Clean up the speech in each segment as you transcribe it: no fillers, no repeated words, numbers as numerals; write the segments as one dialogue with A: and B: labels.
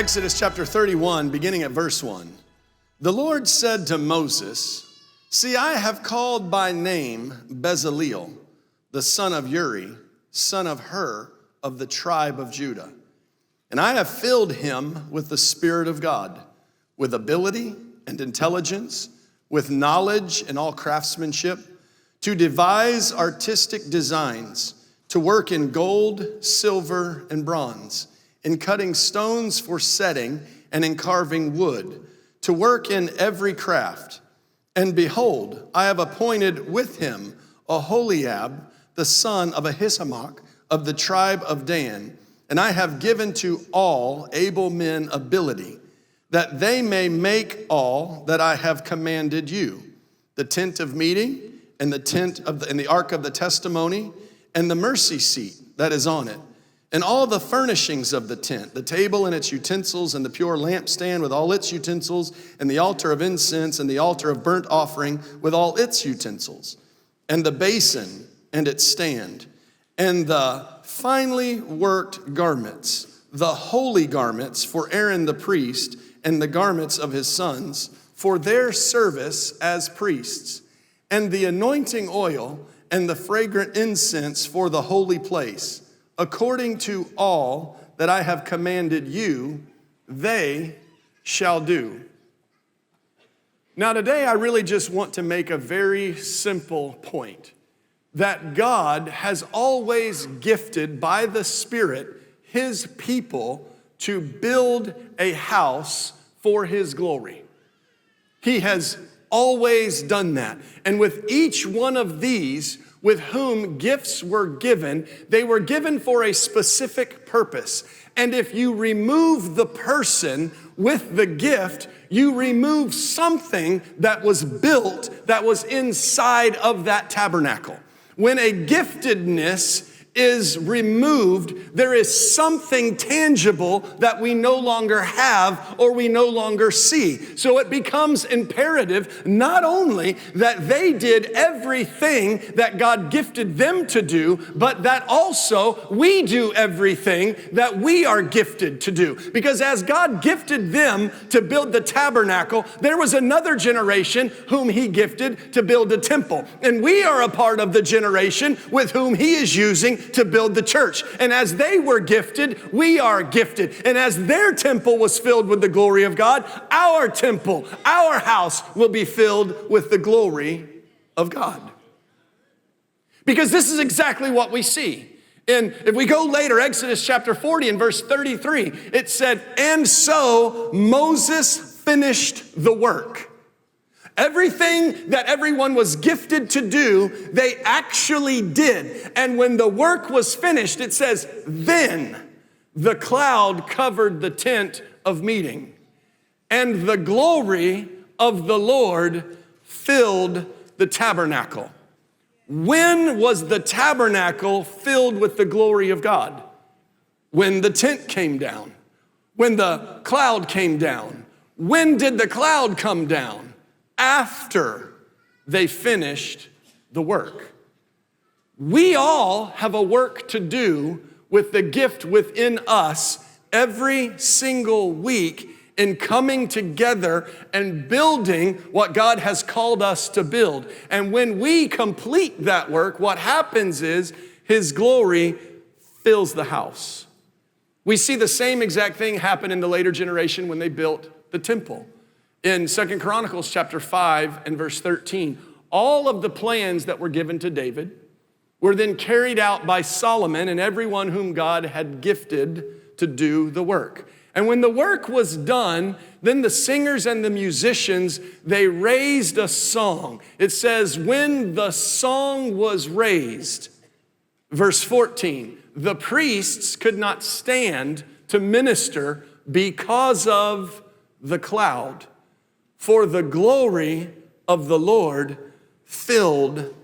A: Exodus chapter 31, beginning at verse 1. The Lord said to Moses, "See, I have called by name Bezaleel, the son of Uri, son of Hur, of the tribe of Judah. And I have filled him with the Spirit of God, with ability and intelligence, with knowledge and all craftsmanship, to devise artistic designs, to work in gold, silver, and bronze, in cutting stones for setting, and in carving wood, to work in every craft. And behold, I have appointed with him Aholiab, the son of Ahisamach, of the tribe of Dan, and I have given to all able men ability, that they may make all that I have commanded you, the tent of meeting, and the tent of and the ark of the testimony, and the mercy seat that is on it, and all the furnishings of the tent, the table and its utensils, and the pure lampstand with all its utensils, and the altar of incense, and the altar of burnt offering with all its utensils, and the basin and its stand, and the finely worked garments, the holy garments for Aaron the priest, and the garments of his sons for their service as priests, and the anointing oil and the fragrant incense for the holy place. According to all that I have commanded you, they shall do." Now today I really just want to make a very simple point, that God has always gifted by the Spirit his people to build a house for his glory. He has always done that. And with each one of these, with whom gifts were given, they were given for a specific purpose. And if you remove the person with the gift, you remove something that was built, that was inside of that tabernacle. When a giftedness is removed, there is something tangible that we no longer have or we no longer see. So it becomes imperative not only that they did everything that God gifted them to do, but that also we do everything that we are gifted to do. Because as God gifted them to build the tabernacle, there was another generation whom he gifted to build a temple. And we are a part of the generation with whom he is using to build the church. And as they were gifted, we are gifted. And as their temple was filled with the glory of God, our temple, our house will be filled with the glory of God. Because this is exactly what we see. And if we go later, Exodus chapter 40 and verse 33, it said, "And so Moses finished the work." Everything that everyone was gifted to do, they actually did. And when the work was finished, it says, then the cloud covered the tent of meeting, and the glory of the Lord filled the tabernacle. When was the tabernacle filled with the glory of God? When the tent came down, when the cloud came down. When did the cloud come down? After they finished the work. We all have a work to do with the gift within us every single week in coming together and building what God has called us to build. And when we complete that work, what happens is his glory fills the house. We see the same exact thing happen in the later generation when they built the temple. In 2 Chronicles chapter 5 and verse 13, all of the plans that were given to David were then carried out by Solomon and everyone whom God had gifted to do the work. And when the work was done, then the singers and the musicians, they raised a song. It says, when the song was raised, verse 14, the priests could not stand to minister because of the cloud. For the glory of the Lord filled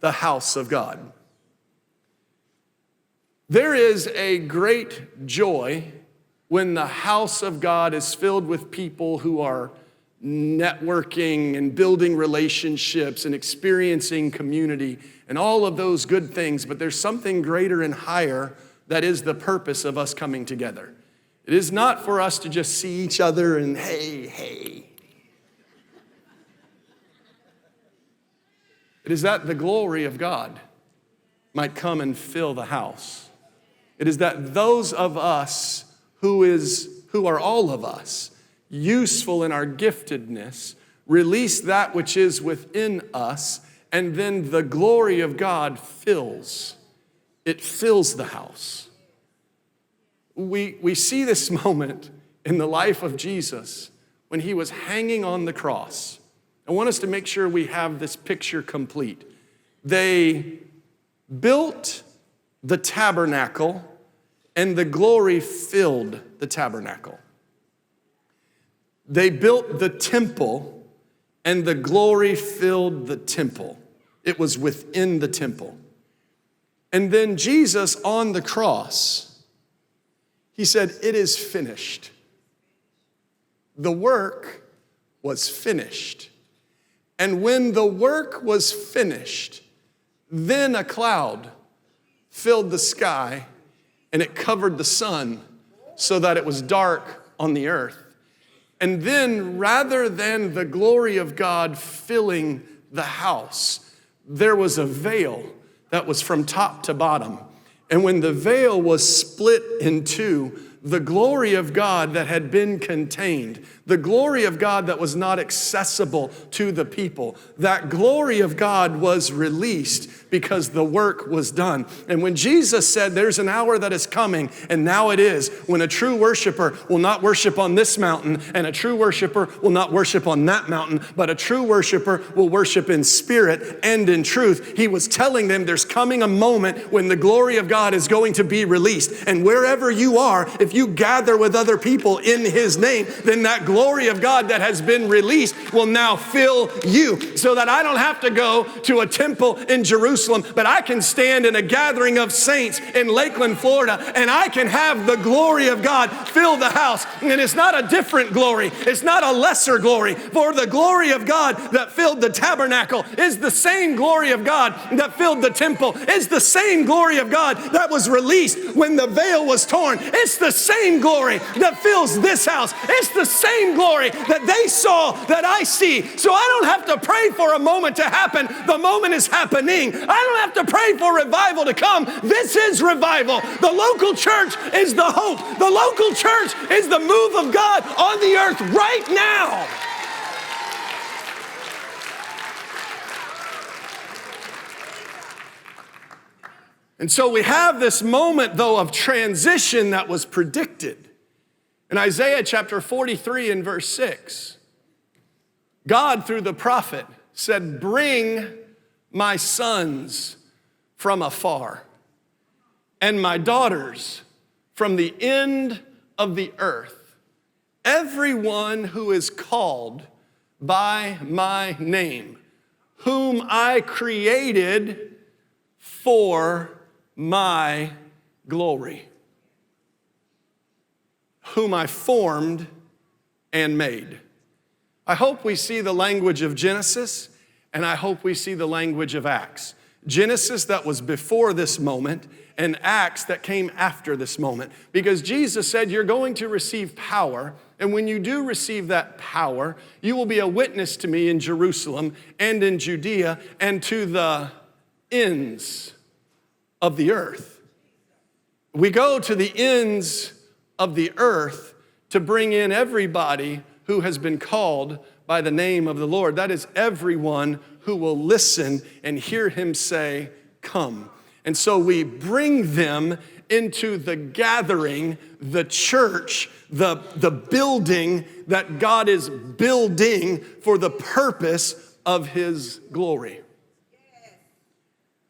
A: the house of God. There is a great joy when the house of God is filled with people who are networking and building relationships and experiencing community and all of those good things. But there's something greater and higher that is the purpose of us coming together. It is not for us to just see each other and hey, hey. It is that the glory of God might come and fill the house. It is that those of us who are all of us, useful in our giftedness, release that which is within us, and then the glory of God fills. It fills the house. We see this moment in the life of Jesus when he was hanging on the cross. I want us to make sure we have this picture complete. They built the tabernacle, and the glory filled the tabernacle. They built the temple, and the glory filled the temple. It was within the temple. And then Jesus on the cross, he said, "It is finished." The work was finished. And when the work was finished, then a cloud filled the sky and it covered the sun so that it was dark on the earth. And then rather than the glory of God filling the house, there was a veil that was from top to bottom. And when the veil was split in two, the glory of God that had been contained, the glory of God that was not accessible to the people, that glory of God was released because the work was done. And when Jesus said, "There's an hour that is coming, and now it is, when a true worshiper will not worship on this mountain, and a true worshiper will not worship on that mountain, but a true worshiper will worship in spirit and in truth," he was telling them there's coming a moment when the glory of God is going to be released. And wherever you are, if you gather with other people in his name, then that glory of God that has been released will now fill you, so that I don't have to go to a temple in Jerusalem, but I can stand in a gathering of saints in Lakeland, Florida, and I can have the glory of God fill the house. And it's not a different glory. It's not a lesser glory. For the glory of God that filled the tabernacle is the same glory of God that filled the temple. It's the same glory of God that was released when the veil was torn. It's the same glory that fills this house. It's the same glory that they saw that I see. So I don't have to pray for a moment to happen. The moment is happening. I don't have to pray for revival to come. This is revival. The local church is the hope. The local church is the move of God on the earth right now. And so we have this moment, though, of transition that was predicted. In Isaiah chapter 43 and verse 6, God, through the prophet, said, "Bring my sons from afar, and my daughters from the end of the earth, everyone who is called by my name, whom I created for my glory, whom I formed and made." I hope we see the language of Genesis, and I hope we see the language of Acts. Genesis that was before this moment, and Acts that came after this moment. Because Jesus said, you're going to receive power, and when you do receive that power, you will be a witness to me in Jerusalem and in Judea and to the ends of the earth. We go to the ends of the earth to bring in everybody who has been called by the name of the Lord. That is everyone who will listen and hear him say, "Come." And so we bring them into the gathering, the church, the building that God is building for the purpose of his glory.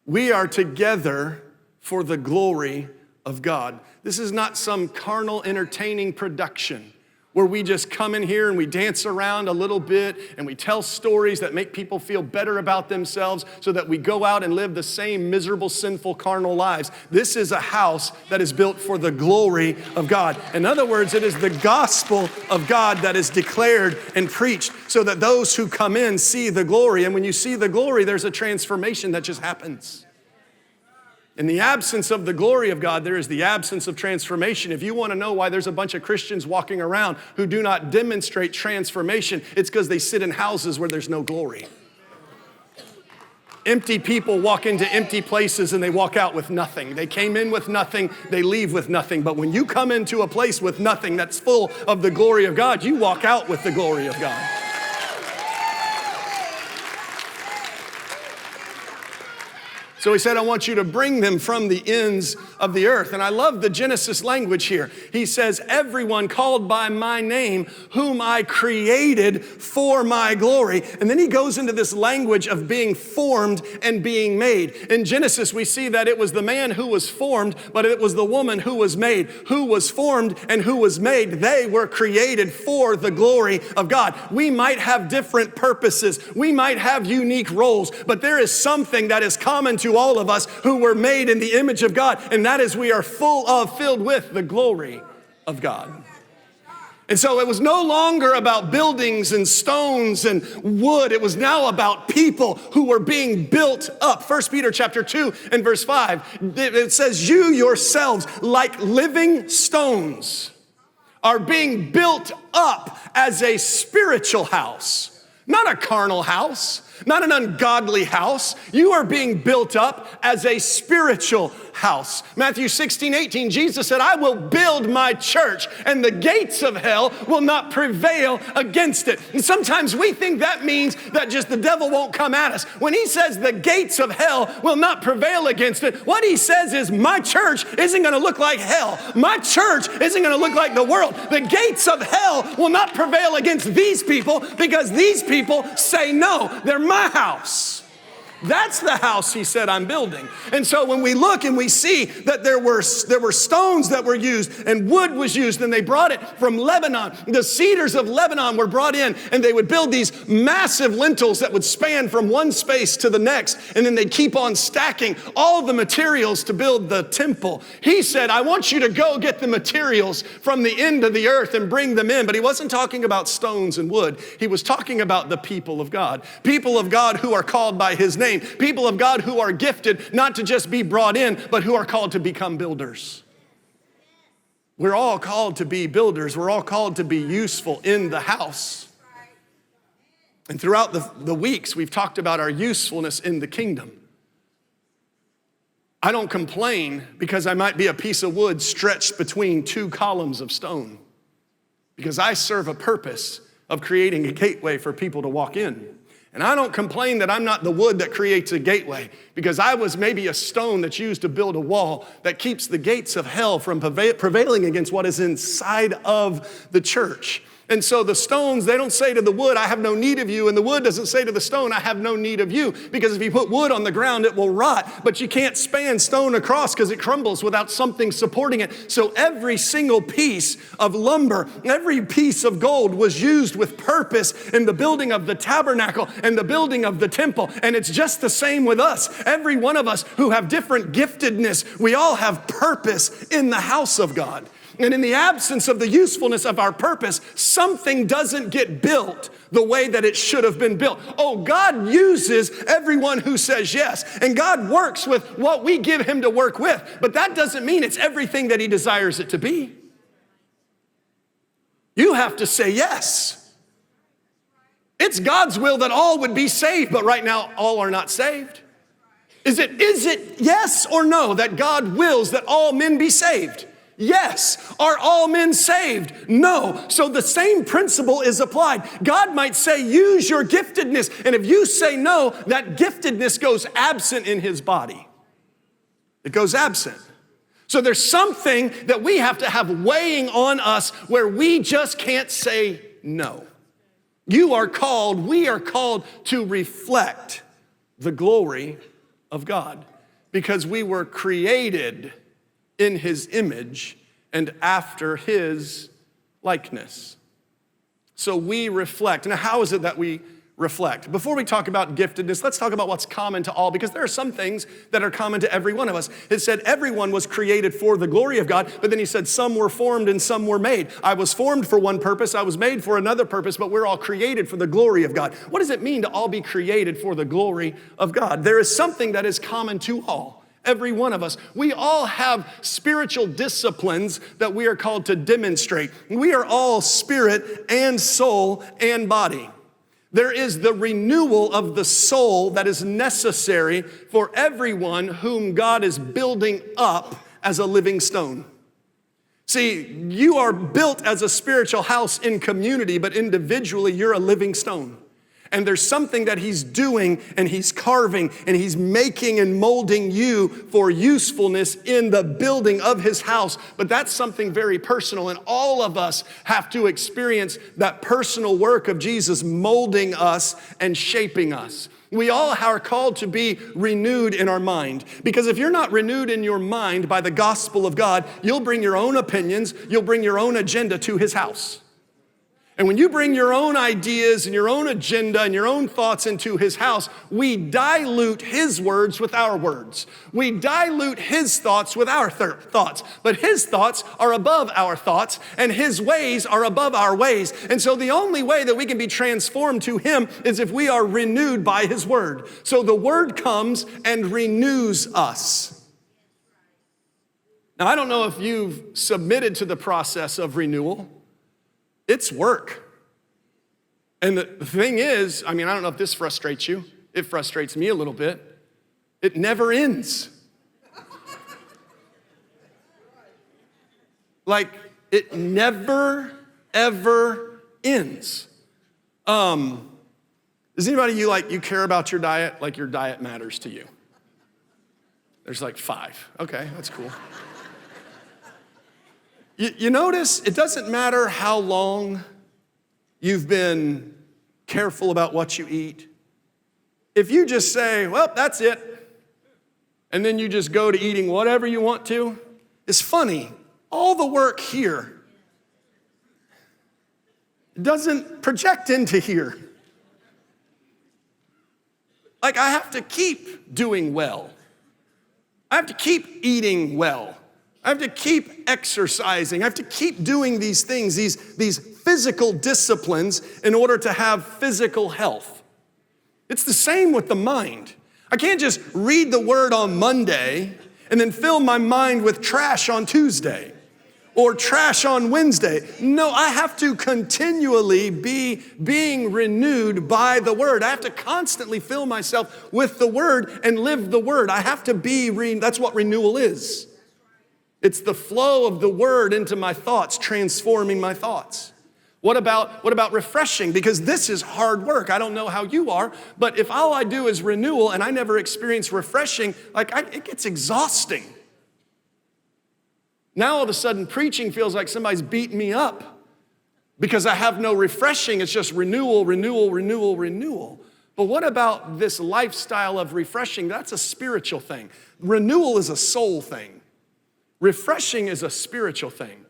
A: We are together for the glory of God. This is not some carnal entertaining production where we just come in here and we dance around a little bit and we tell stories that make people feel better about themselves so that we go out and live the same miserable, sinful, carnal lives. This is a house that is built for the glory of God. In other words, it is the gospel of God that is declared and preached so that those who come in see the glory. And when you see the glory, there's a transformation that just happens. In the absence of the glory of God, there is the absence of transformation. If you want to know why there's a bunch of Christians walking around who do not demonstrate transformation, it's because they sit in houses where there's no glory. Empty people walk into empty places and they walk out with nothing. They came in with nothing, they leave with nothing. But when you come into a place with nothing that's full of the glory of God, you walk out with the glory of God. So he said, I want you to bring them from the ends of the earth. And I love the Genesis language here. He says, everyone called by my name, whom I created for my glory. And then he goes into this language of being formed and being made. In Genesis, we see that it was the man who was formed, but it was the woman who was made. Who was formed and who was made, they were created for the glory of God. We might have different purposes. We might have unique roles, but there is something that is common to all of us who were made in the image of God, and that is we are filled with the glory of God. And so it was no longer about buildings and stones and wood. It was now about people who were being built up. 1 Peter chapter 2 and verse 5, it says, you yourselves, like living stones, are being built up as a spiritual house, not a carnal house, not an ungodly house. You are being built up as a spiritual house. Matthew 16:18, Jesus said, I will build my church and the gates of hell will not prevail against it. And sometimes we think that means that just the devil won't come at us. When he says the gates of hell will not prevail against it, what he says is my church isn't going to look like hell. My church isn't going to look like the world. The gates of hell will not prevail against these people because these people say no. They're my house. That's the house he said I'm building. And so when we look and we see that there were stones that were used and wood was used and they brought it from Lebanon. The cedars of Lebanon were brought in and they would build these massive lintels that would span from one space to the next. And then they'd keep on stacking all the materials to build the temple. He said, I want you to go get the materials from the end of the earth and bring them in. But he wasn't talking about stones and wood. He was talking about the people of God. People of God who are called by his name. People of God who are gifted not to just be brought in, but who are called to become builders. We're all called to be builders. We're all called to be useful in the house. And throughout the weeks, we've talked about our usefulness in the kingdom. I don't complain because I might be a piece of wood stretched between two columns of stone, because I serve a purpose of creating a gateway for people to walk in. And I don't complain that I'm not the wood that creates a gateway, because I was maybe a stone that's used to build a wall that keeps the gates of hell from prevailing against what is inside of the church. And so the stones, they don't say to the wood, I have no need of you. And the wood doesn't say to the stone, I have no need of you. Because if you put wood on the ground, it will rot. But you can't span stone across because it crumbles without something supporting it. So every single piece of lumber, every piece of gold was used with purpose in the building of the tabernacle and the building of the temple. And it's just the same with us. Every one of us who have different giftedness, we all have purpose in the house of God. And in the absence of the usefulness of our purpose, something doesn't get built the way that it should have been built. Oh, God uses everyone who says yes. And God works with what we give him to work with. But that doesn't mean it's everything that he desires it to be. You have to say yes. It's God's will that all would be saved, but right now all are not saved. Is it yes or no that God wills that all men be saved? Yes. Are all men saved? No. So the same principle is applied. God might say, use your giftedness. And if you say no, that giftedness goes absent in his body. It goes absent. So there's something that we have to have weighing on us where we just can't say no. We are called to reflect the glory of God because we were created in his image and after his likeness. So we reflect. Now, how is it that we reflect? Before we talk about giftedness, let's talk about what's common to all, because there are some things that are common to every one of us. It said everyone was created for the glory of God, but then he said some were formed and some were made. I was formed for one purpose, I was made for another purpose, but we're all created for the glory of God. What does it mean to all be created for the glory of God? There is something that is common to all. Every one of us. We all have spiritual disciplines that we are called to demonstrate. We are all spirit and soul and body. There is the renewal of the soul that is necessary for everyone whom God is building up as a living stone. See, you are built as a spiritual house in community, but individually you're a living stone. And there's something that he's doing and he's carving and he's making and molding you for usefulness in the building of his house. But that's something very personal, and all of us have to experience that personal work of Jesus molding us and shaping us. We all are called to be renewed in our mind, because if you're not renewed in your mind by the gospel of God, you'll bring your own opinions, you'll bring your own agenda to his house. And when you bring your own ideas and your own agenda and your own thoughts into his house, we dilute his words with our words. We dilute his thoughts with our thoughts. But his thoughts are above our thoughts, and his ways are above our ways. And so the only way that we can be transformed to him is if we are renewed by his word. So the word comes and renews us. Now, I don't know if you've submitted to the process of renewal. It's work. And the thing is, I don't know if this frustrates you. It frustrates me a little bit. It never ends. Like, it never, ever ends. Does anybody you care about your diet? Like your diet matters to you? There's like 5. Okay, that's cool. You notice it doesn't matter how long you've been careful about what you eat. If you just say, well, that's it, and then you just go to eating whatever you want to, it's funny. All the work here doesn't project into here. Like, I have to keep doing well. I have to keep eating well. I have to keep exercising. I have to keep doing these things, these physical disciplines in order to have physical health. It's the same with the mind. I can't just read the word on Monday and then fill my mind with trash on Tuesday or trash on Wednesday. No, I have to continually be being renewed by the word. I have to constantly fill myself with the word and live the word. I have to be, that's what renewal is. It's the flow of the word into my thoughts, transforming my thoughts. What about refreshing? Because this is hard work. I don't know how you are, but if all I do is renewal and I never experience refreshing, it gets exhausting. Now all of a sudden preaching feels like somebody's beating me up because I have no refreshing. It's just renewal, renewal, renewal, renewal. But what about this lifestyle of refreshing? That's a spiritual thing. Renewal is a soul thing. Refreshing is a spiritual thing.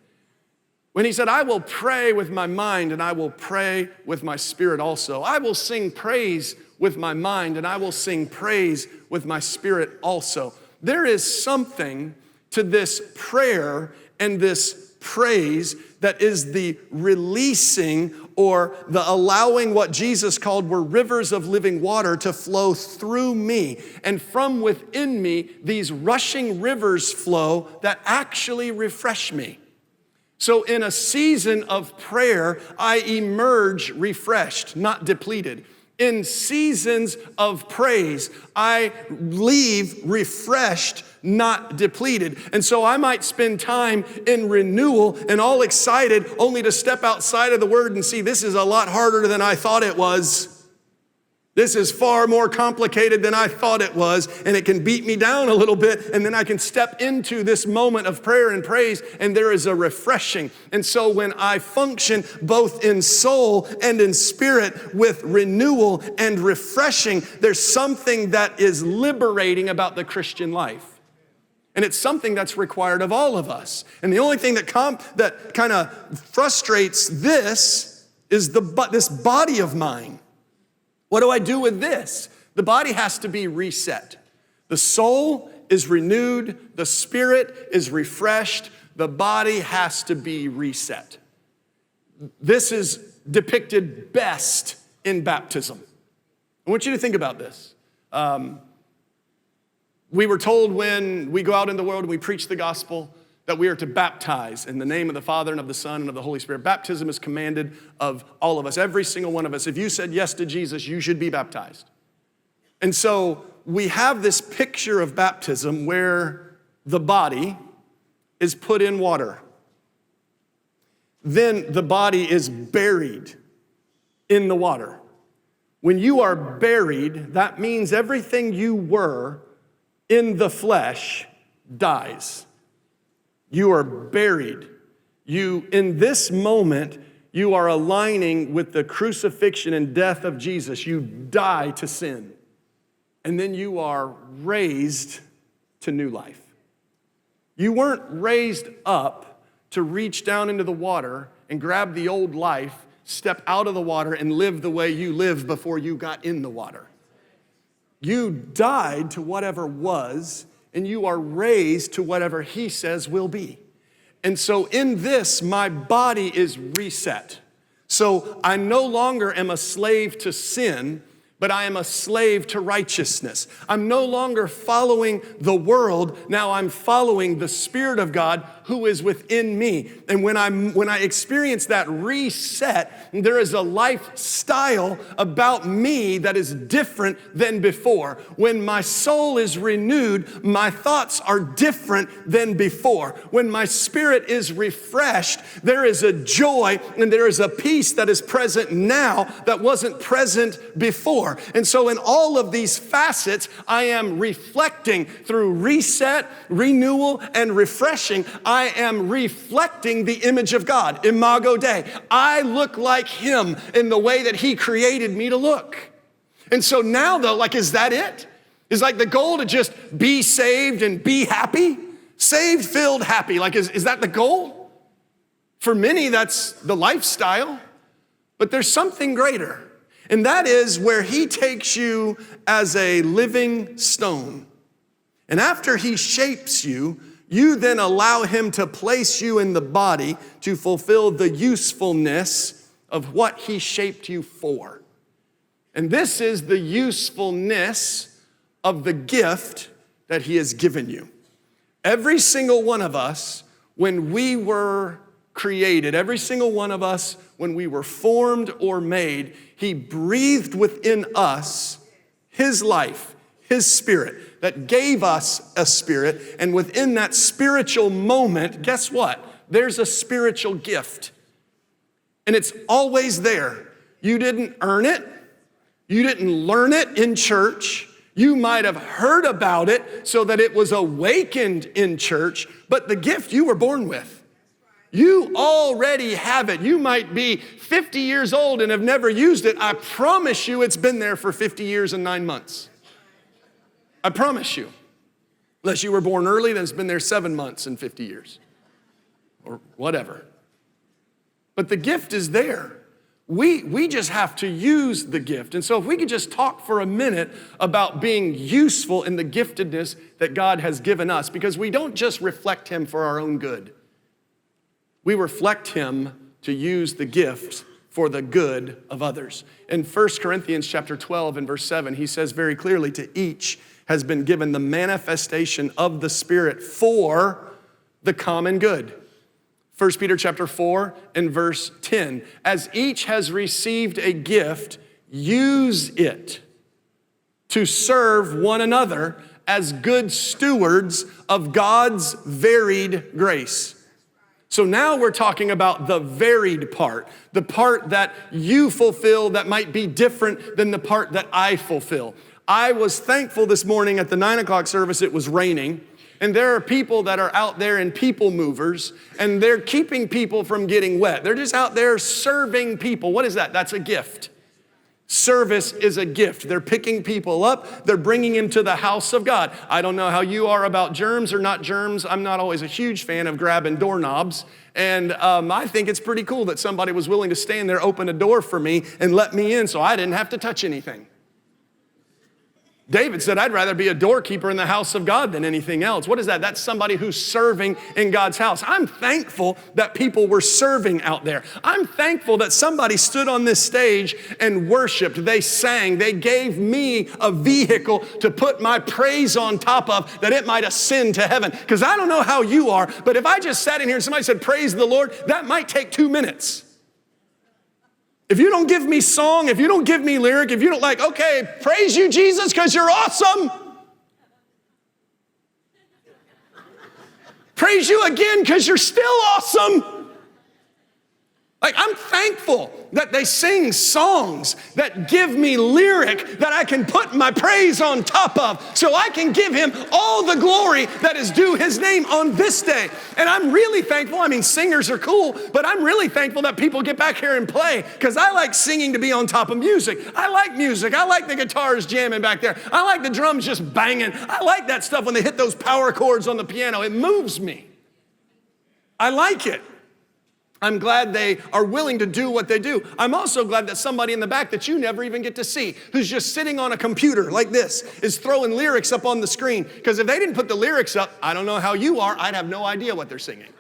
A: When he said, I will pray with my mind and I will pray with my spirit also. I will sing praise with my mind and I will sing praise with my spirit also. There is something to this prayer and this praise that is the releasing or the allowing what Jesus called were rivers of living water to flow through me. And from within me, these rushing rivers flow that actually refresh me. So in a season of prayer, I emerge refreshed, not depleted. In seasons of praise, I leave refreshed, not depleted. And so I might spend time in renewal and all excited only to step outside of the word and see this is a lot harder than I thought it was. This is far more complicated than I thought it was, and it can beat me down a little bit, and then I can step into this moment of prayer and praise, and there is a refreshing. And so when I function both in soul and in spirit with renewal and refreshing, there's something that is liberating about the Christian life. And it's something that's required of all of us. And the only thing that kind of frustrates this is this body of mine. What do I do with this? The body has to be reset. The soul is renewed. The spirit is refreshed. The body has to be reset. This is depicted best in baptism. I want you to think about this. We were told when we go out in the world and we preach the gospel that we are to baptize in the name of the Father and of the Son and of the Holy Spirit. Baptism is commanded of all of us, every single one of us. If you said yes to Jesus, you should be baptized. And so we have this picture of baptism where the body is put in water. Then the body is buried in the water. When you are buried, that means everything you were in the flesh dies. You are buried. In this moment, you are aligning with the crucifixion and death of Jesus. You die to sin. And then you are raised to new life. You weren't raised up to reach down into the water and grab the old life, step out of the water, and live the way you lived before you got in the water. You died to whatever was, and you are raised to whatever he says will be. And so in this, my body is reset. So I no longer am a slave to sin, but I am a slave to righteousness. I'm no longer following the world. Now I'm following the Spirit of God who is within me. And when I experience that reset, there is a lifestyle about me that is different than before. When my soul is renewed, my thoughts are different than before. When my spirit is refreshed, there is a joy and there is a peace that is present now that wasn't present before. And so in all of these facets, I am reflecting through reset, renewal, and refreshing. I am reflecting the image of God, Imago Dei. I look like him in the way that he created me to look. And so now though, is that it? Is the goal to just be saved and be happy? Saved, filled, happy. Is that the goal? For many, that's the lifestyle. But there's something greater. And that is where he takes you as a living stone. And after he shapes you, you then allow him to place you in the body to fulfill the usefulness of what he shaped you for. And this is the usefulness of the gift that he has given you. Every single one of us, when we were created, every single one of us, when we were formed or made, he breathed within us his life, his spirit, that gave us a spirit. And within that spiritual moment, guess what? There's a spiritual gift. And it's always there. You didn't earn it. You didn't learn it in church. You might have heard about it so that it was awakened in church, but the gift you were born with. You already have it. You might be 50 years old and have never used it. I promise you it's been there for 50 years and 9 months. I promise you. Unless you were born early, then it's been there 7 months and 50 years. Or whatever. But the gift is there. We just have to use the gift. And so if we could just talk for a minute about being useful in the giftedness that God has given us, because we don't just reflect him for our own good. We reflect him to use the gift for the good of others. In 1 Corinthians chapter 12 and verse 7, he says very clearly, to each has been given the manifestation of the Spirit for the common good. 1 Peter chapter 4 and verse 10, as each has received a gift, use it to serve one another as good stewards of God's varied grace. So now we're talking about the varied part, the part that you fulfill that might be different than the part that I fulfill. I was thankful this morning at the 9 o'clock service, it was raining. And there are people that are out there in people movers, and they're keeping people from getting wet. They're just out there serving people. What is that? That's a gift. Service is a gift. They're picking people up. They're bringing them to the house of God. I don't know how you are about germs or not germs. I'm not always a huge fan of grabbing doorknobs. And I think it's pretty cool that somebody was willing to stand there, open a door for me, and let me in so I didn't have to touch anything. David said, I'd rather be a doorkeeper in the house of God than anything else. What is that? That's somebody who's serving in God's house. I'm thankful that people were serving out there. I'm thankful that somebody stood on this stage and worshiped. They sang. They gave me a vehicle to put my praise on top of, that it might ascend to heaven. Because I don't know how you are, but if I just sat in here and somebody said, praise the Lord, that might take 2 minutes. If you don't give me song, if you don't give me lyric, if you don't like, okay, praise you, Jesus, because you're awesome. Praise you again because you're still awesome. Like, I'm thankful that they sing songs that give me lyric that I can put my praise on top of so I can give him all the glory that is due his name on this day. And I'm really thankful. I mean, singers are cool, but I'm really thankful that people get back here and play because I like singing to be on top of music. I like music. I like the guitars jamming back there. I like the drums just banging. I like that stuff when they hit those power chords on the piano. It moves me. I like it. I'm glad they are willing to do what they do. I'm also glad that somebody in the back that you never even get to see, who's just sitting on a computer like this, is throwing lyrics up on the screen. Because if they didn't put the lyrics up, I don't know how you are, I'd have no idea what they're singing.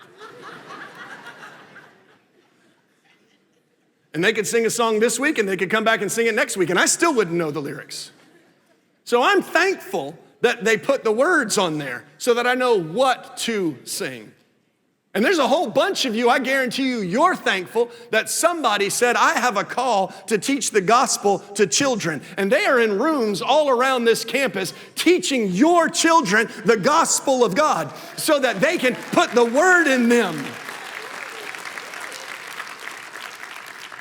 A: And they could sing a song this week and they could come back and sing it next week and I still wouldn't know the lyrics. So I'm thankful that they put the words on there so that I know what to sing. And there's a whole bunch of you, I guarantee you, you're thankful that somebody said, I have a call to teach the gospel to children. And they are in rooms all around this campus teaching your children the gospel of God so that they can put the word in them.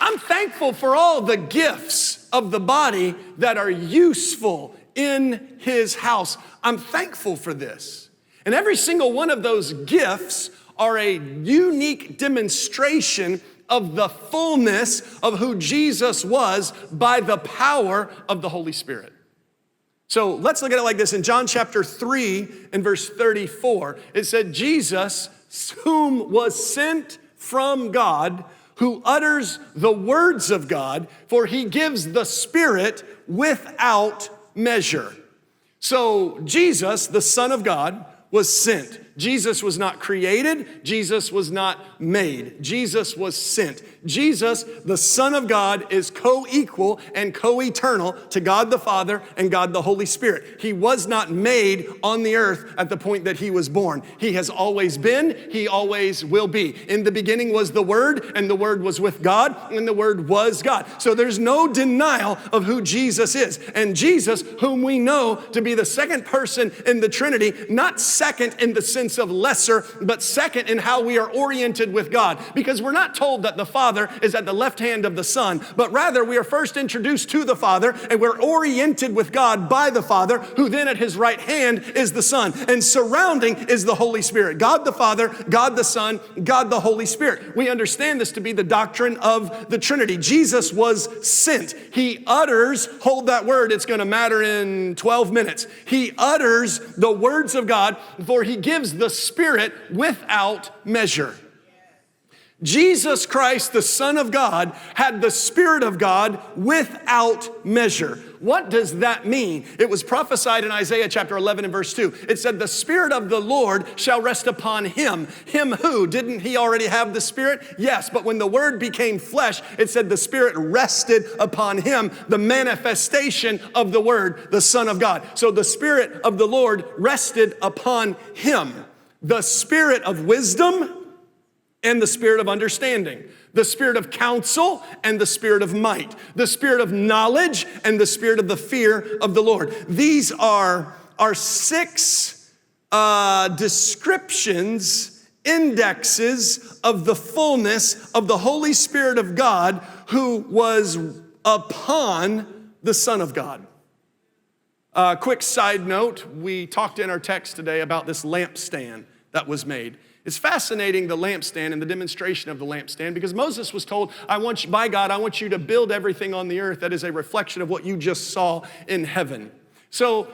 A: I'm thankful for all the gifts of the body that are useful in his house. I'm thankful for this. And every single one of those gifts are a unique demonstration of the fullness of who Jesus was by the power of the Holy Spirit. So let's look at it like this. In John chapter 3 and verse 34, it said, Jesus, whom was sent from God, who utters the words of God, for he gives the Spirit without measure. So Jesus, the Son of God, was sent. Jesus was not created. Jesus was not made. Jesus was sent. Jesus, the Son of God, is co-equal and co-eternal to God the Father and God the Holy Spirit. He was not made on the earth at the point that he was born. He has always been. He always will be. In the beginning was the Word, and the Word was with God, and the Word was God. So there's no denial of who Jesus is. And Jesus, whom we know to be the second person in the Trinity, not second in the sense of lesser, but second in how we are oriented with God. Because we're not told that the Father is at the left hand of the Son, but rather we are first introduced to the Father and we're oriented with God by the Father, who then at his right hand is the Son. And surrounding is the Holy Spirit. God the Father, God the Son, God the Holy Spirit. We understand this to be the doctrine of the Trinity. Jesus was sent. He utters, hold that word, it's going to matter in 12 minutes. He utters the words of God, for he gives the Spirit without measure. Jesus Christ, the Son of God, had the Spirit of God without measure. What does that mean? It was prophesied in Isaiah chapter 11 and verse 2. It said, the Spirit of the Lord shall rest upon him. Him who? Didn't he already have the Spirit? Yes, but when the Word became flesh, it said the Spirit rested upon him, the manifestation of the Word, the Son of God. So the Spirit of the Lord rested upon him. The Spirit of wisdom and the Spirit of understanding, the Spirit of counsel and the Spirit of might, the Spirit of knowledge and the Spirit of the fear of the Lord. These are 6 descriptions, indexes of the fullness of the Holy Spirit of God who was upon the Son of God. Quick side note, we talked in our text today about this lampstand that was made. It's fascinating, the lampstand and the demonstration of the lampstand, because Moses was told, by God, I want you to build everything on the earth that is a reflection of what you just saw in heaven. So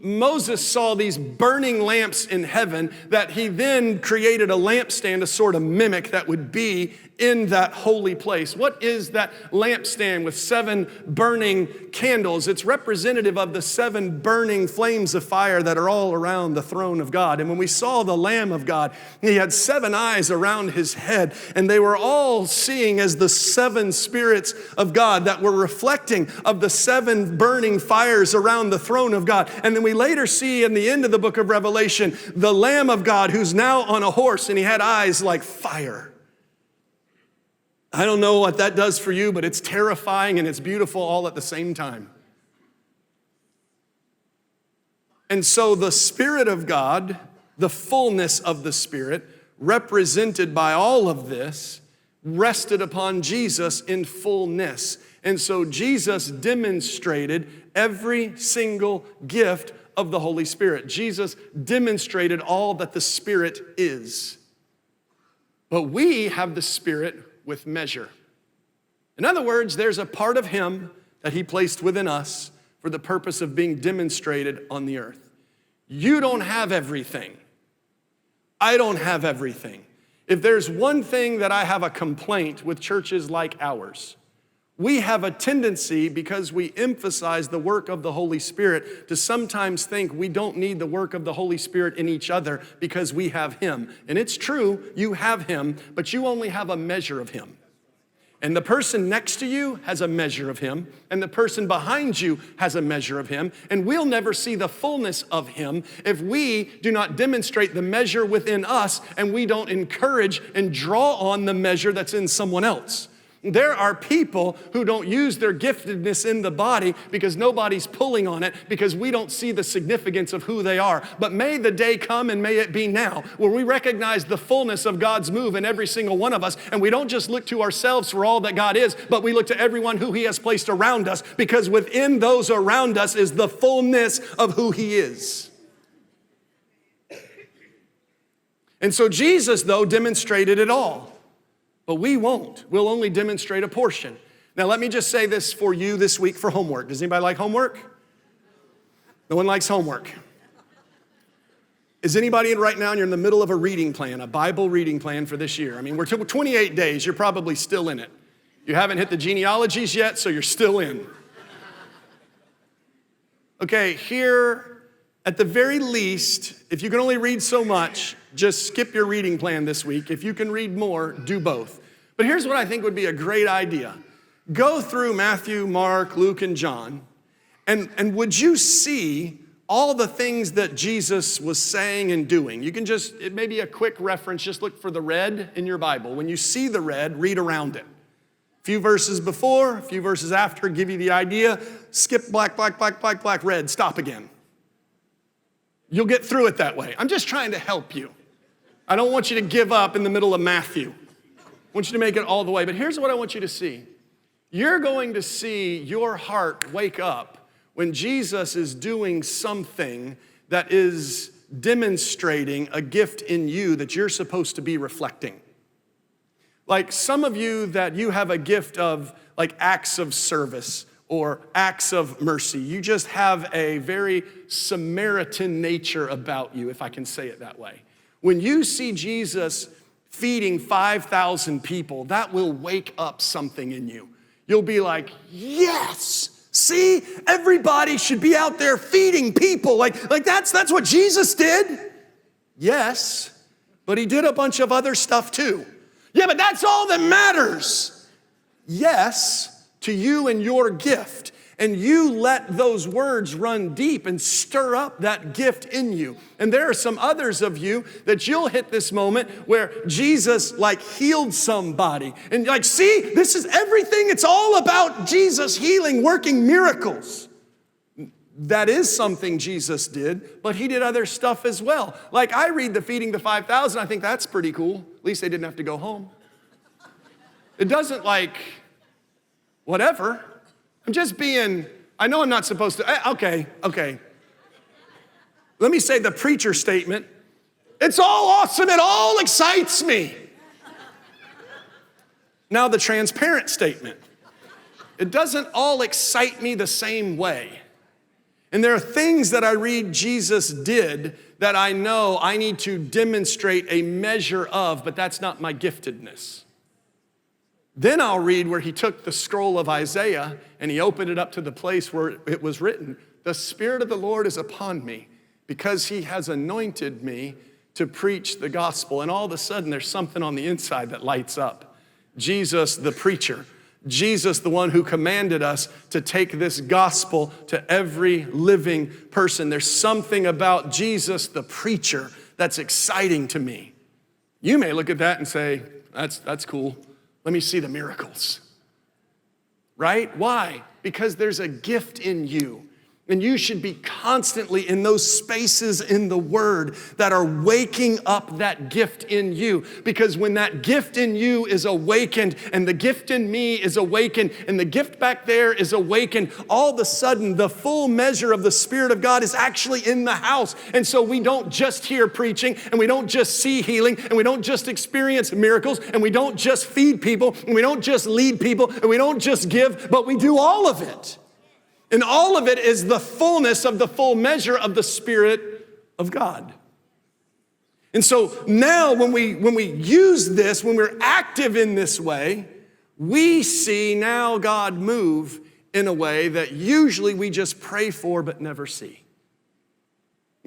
A: Moses saw these burning lamps in heaven that he then created a lampstand to sort of mimic that would be in that holy place. What is that lampstand with 7 burning candles? It's representative of the 7 burning flames of fire that are all around the throne of God. And when we saw the Lamb of God, he had 7 eyes around his head, and they were all seeing as the 7 spirits of God that were reflecting of the 7 burning fires around the throne of God. And then we later see in the end of the book of Revelation, the Lamb of God who's now on a horse, and he had eyes like fire. I don't know what that does for you, but it's terrifying and it's beautiful all at the same time. And so the Spirit of God, the fullness of the Spirit, represented by all of this, rested upon Jesus in fullness. And so Jesus demonstrated every single gift of the Holy Spirit. Jesus demonstrated all that the Spirit is. But we have the Spirit with measure. In other words, there's a part of him that he placed within us for the purpose of being demonstrated on the earth. You don't have everything. I don't have everything. If there's one thing that I have a complaint with churches like ours, we have a tendency, because we emphasize the work of the Holy Spirit, to sometimes think we don't need the work of the Holy Spirit in each other because we have him. And it's true, you have him, but you only have a measure of him. And the person next to you has a measure of him, and the person behind you has a measure of him, and we'll never see the fullness of him if we do not demonstrate the measure within us and we don't encourage and draw on the measure that's in someone else. There are people who don't use their giftedness in the body because nobody's pulling on it, because we don't see the significance of who they are. But may the day come, and may it be now, where we recognize the fullness of God's move in every single one of us, and we don't just look to ourselves for all that God is, but we look to everyone who he has placed around us, because within those around us is the fullness of who he is. And so Jesus, though, demonstrated it all. But we won't. We'll only demonstrate a portion. Now, let me just say this for you this week for homework. Does anybody like homework? No one likes homework. Is anybody in right now, and you're in the middle of a reading plan, a Bible reading plan for this year? I mean, we're 28 days. You're probably still in it. You haven't hit the genealogies yet, so you're still in. Okay, here, at the very least, if you can only read so much, just skip your reading plan this week. If you can read more, do both. But here's what I think would be a great idea. Go through Matthew, Mark, Luke, and John, and would you see all the things that Jesus was saying and doing? You can just, it may be a quick reference, just look for the red in your Bible. When you see the red, read around it. A few verses before, a few verses after, give you the idea. Skip black, black, black, black, black, red, stop again. You'll get through it that way. I'm just trying to help you. I don't want you to give up in the middle of Matthew. I want you to make it all the way. But here's what I want you to see. You're going to see your heart wake up when Jesus is doing something that is demonstrating a gift in you that you're supposed to be reflecting. Like some of you, that you have a gift of like acts of service or acts of mercy. You just have a very Samaritan nature about you, if I can say it that way. When you see Jesus feeding 5,000 people, that will wake up something in you. You'll be like, yes, see, everybody should be out there feeding people. Like that's what Jesus did. Yes, but he did a bunch of other stuff too. Yeah, but that's all that matters. Yes, to you and your gift. And you let those words run deep and stir up that gift in you. And there are some others of you that you'll hit this moment where Jesus like healed somebody. And like, see, this is everything. It's all about Jesus healing, working miracles. That is something Jesus did, but he did other stuff as well. Like I read the feeding the 5,000, I think that's pretty cool. At least they didn't have to go home. It doesn't like, whatever. I'm just being, I know I'm not supposed to, okay. Let me say the preacher statement. It's all awesome, it all excites me. Now the transparent statement. It doesn't all excite me the same way. And there are things that I read Jesus did that I know I need to demonstrate a measure of, but that's not my giftedness. Then I'll read where he took the scroll of Isaiah and he opened it up to the place where it was written, "The Spirit of the Lord is upon me because he has anointed me to preach the gospel." And all of a sudden there's something on the inside that lights up. Jesus, the preacher. Jesus, the one who commanded us to take this gospel to every living person. There's something about Jesus, the preacher, that's exciting to me. You may look at that and say, that's cool. Let me see the miracles. Right? Why? Because there's a gift in you. And you should be constantly in those spaces in the Word that are waking up that gift in you. Because when that gift in you is awakened, and the gift in me is awakened, and the gift back there is awakened, all of a sudden the full measure of the Spirit of God is actually in the house. And so we don't just hear preaching, and we don't just see healing, and we don't just experience miracles, and we don't just feed people, and we don't just lead people, and we don't just give, but we do all of it. And all of it is the fullness of the full measure of the Spirit of God. And so now when we use this, when we're active in this way, we see now God move in a way that usually we just pray for but never see.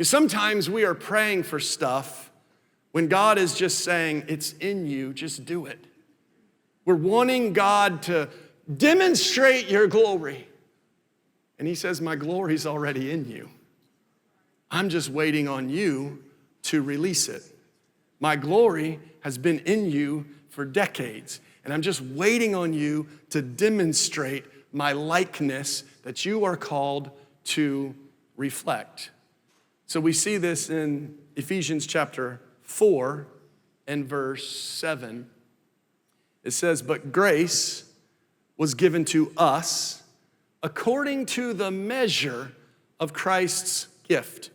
A: Sometimes we are praying for stuff when God is just saying, it's in you, just do it. We're wanting God to demonstrate your glory. And he says, my glory's already in you. I'm just waiting on you to release it. My glory has been in you for decades, and I'm just waiting on you to demonstrate my likeness that you are called to reflect. So we see this in Ephesians chapter 4 and verse 7. It says, but grace was given to us according to the measure of Christ's gift.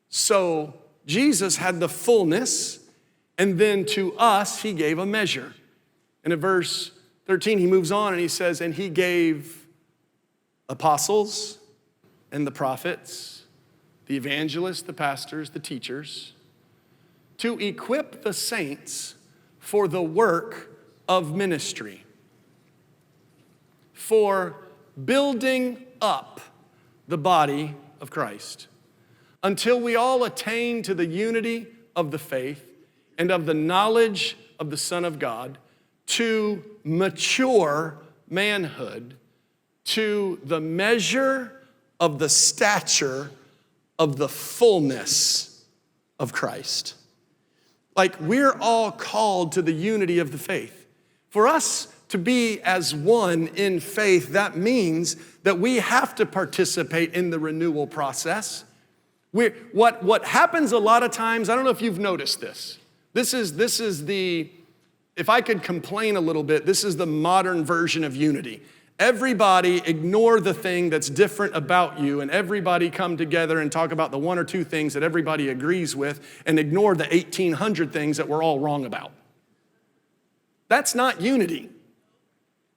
A: So Jesus had the fullness, and then to us, he gave a measure. And in verse 13, he moves on and he says, and he gave apostles and the prophets, the evangelists, the pastors, the teachers, to equip the saints for the work of ministry, for building up the body of Christ, until we all attain to the unity of the faith and of the knowledge of the Son of God, to mature manhood, to the measure of the stature of the fullness of Christ. Like, we're all called to the unity of the faith. For us to be as one in faith, that means that we have to participate in the renewal process. What happens a lot of times, I don't know if you've noticed this. This is the, if I could complain a little bit, this is the modern version of unity. Everybody ignore the thing that's different about you, and everybody come together and talk about the one or two things that everybody agrees with, and ignore the 1,800 things that we're all wrong about. That's not unity.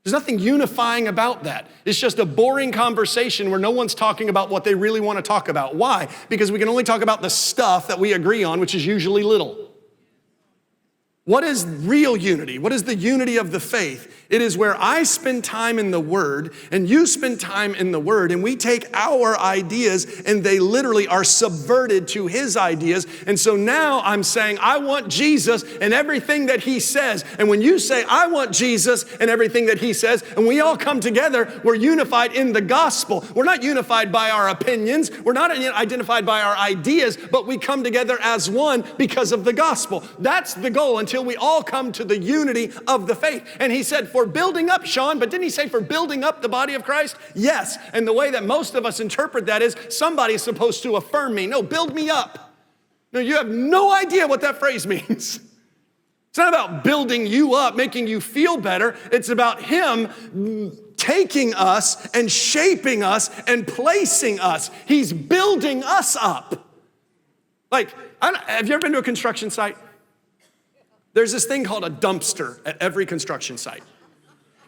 A: There's nothing unifying about that. It's just a boring conversation where no one's talking about what they really want to talk about. Why? Because we can only talk about the stuff that we agree on, which is usually little. What is real unity? What is the unity of the faith? It is where I spend time in the Word and you spend time in the Word, and we take our ideas and they literally are subverted to His ideas. And so now I'm saying, I want Jesus and everything that He says. And when you say, I want Jesus and everything that He says, and we all come together, we're unified in the gospel. We're not unified by our opinions. We're not identified by our ideas, but we come together as one because of the gospel. That's the goal, until we all come to the unity of the faith. And he said, for building up, Shawn, but didn't he say for building up the body of Christ? Yes. And the way that most of us interpret that is somebody's supposed to affirm me. No, build me up. No, you have no idea what that phrase means. It's not about building you up, making you feel better. It's about Him taking us and shaping us and placing us. He's building us up. Like, have you ever been to a construction site? There's this thing called a dumpster at every construction site.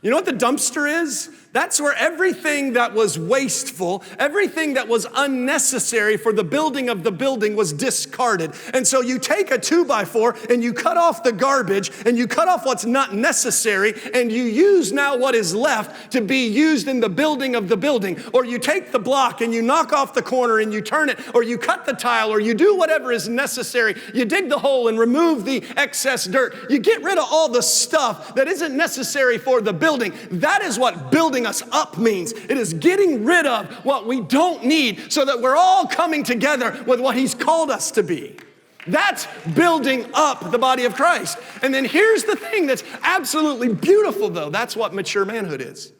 A: You know what the dumpster is? That's where everything that was wasteful, everything that was unnecessary for the building of the building was discarded. And so you take a 2x4 and you cut off the garbage and you cut off what's not necessary and you use now what is left to be used in the building of the building. Or you take the block and you knock off the corner and you turn it, or you cut the tile, or you do whatever is necessary. You dig the hole and remove the excess dirt. You get rid of all the stuff that isn't necessary for the building. That is what building us up means. It is getting rid of what we don't need so that we're all coming together with what he's called us to be. That's building up the body of Christ. And then here's the thing that's absolutely beautiful, though. That's what mature manhood is.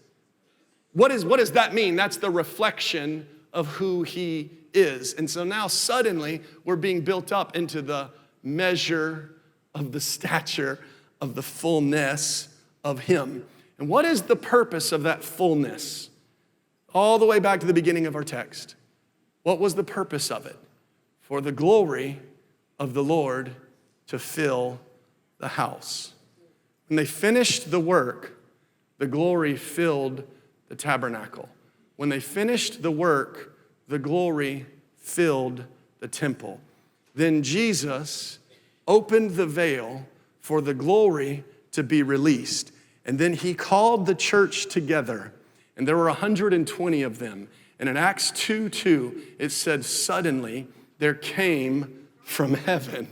A: What does that mean? That's the reflection of who he is. And so now suddenly we're being built up into the measure of the stature of the fullness of him. And what is the purpose of that fullness? All the way back to the beginning of our text. What was the purpose of it? For the glory of the Lord to fill the house. When they finished the work, the glory filled the tabernacle. When they finished the work, the glory filled the temple. Then Jesus opened the veil for the glory to be released. And then he called the church together, and there were 120 of them. And in Acts 2:2, it said, suddenly there came from heaven.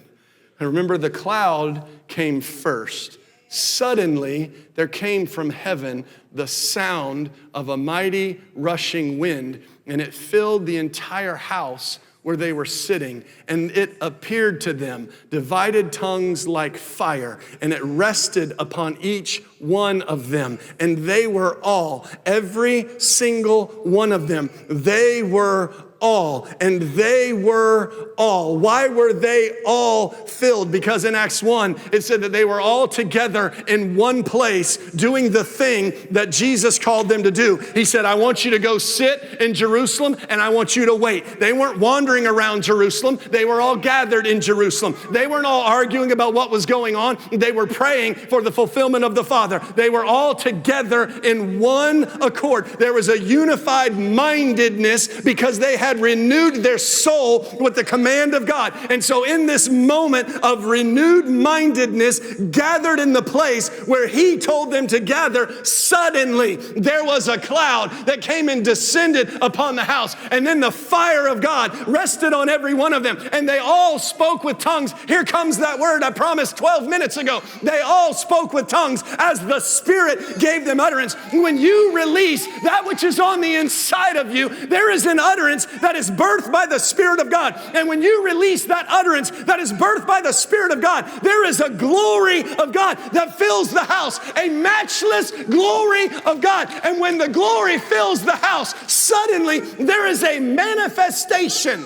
A: And remember, the cloud came first. Suddenly there came from heaven the sound of a mighty rushing wind, and it filled the entire house where they were sitting, and it appeared to them, divided tongues like fire, and it rested upon each one of them. And they were all, every single one of them, they were all, and they were all. Why were they all filled? Because in Acts 1, it said that they were all together in one place doing the thing that Jesus called them to do. He said, I want you to go sit in Jerusalem, and I want you to wait. They weren't wandering around Jerusalem. They were all gathered in Jerusalem. They weren't all arguing about what was going on. They were praying for the fulfillment of the Father. They were all together in one accord. There was a unified mindedness because they had renewed their soul with the command of God. And so in this moment of renewed mindedness, gathered in the place where he told them to gather, suddenly there was a cloud that came and descended upon the house. And then the fire of God rested on every one of them. And they all spoke with tongues. Here comes that word I promised 12 minutes ago. They all spoke with tongues as the Spirit gave them utterance. When you release that which is on the inside of you, there is an utterance that is birthed by the Spirit of God. And when you release that utterance that is birthed by the Spirit of God, there is a glory of God that fills the house, a matchless glory of God. And when the glory fills the house, suddenly there is a manifestation.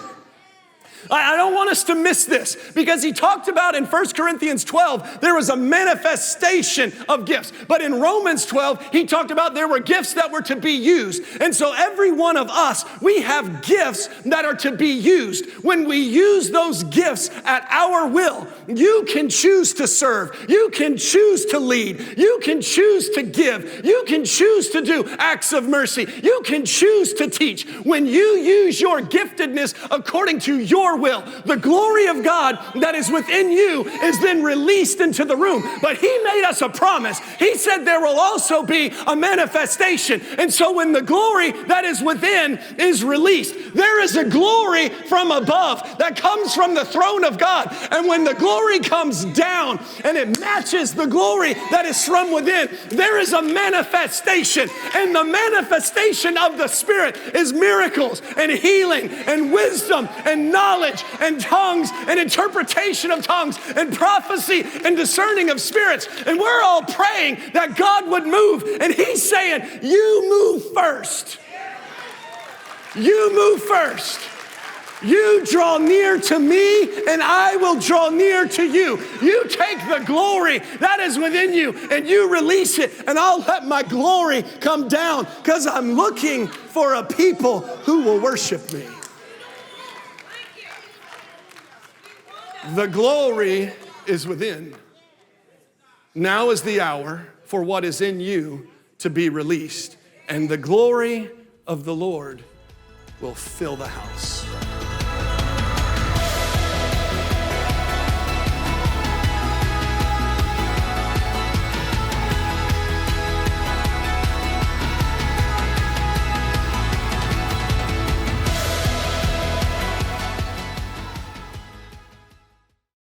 A: I don't want us to miss this because he talked about in 1 Corinthians 12, there was a manifestation of gifts. But in Romans 12, he talked about there were gifts that were to be used. And so every one of us, we have gifts that are to be used. When we use those gifts at our will, you can choose to serve. You can choose to lead. You can choose to give. You can choose to do acts of mercy. You can choose to teach. When you use your giftedness according to your will, the glory of God that is within you is then released into the room. But he made us a promise. He said there will also be a manifestation. And so when the glory that is within is released, there is a glory from above that comes from the throne of God. And when the glory comes down and it matches the glory that is from within, there is a manifestation. And the manifestation of the Spirit is miracles and healing and wisdom and knowledge and tongues and interpretation of tongues and prophecy and discerning of spirits. And we're all praying that God would move. And he's saying, you move first. You move first. You draw near to me and I will draw near to you. You take the glory that is within you and you release it, and I'll let my glory come down because I'm looking for a people who will worship me. The glory is within. Now is the hour for what is in you to be released. and the glory of the Lord will fill the house.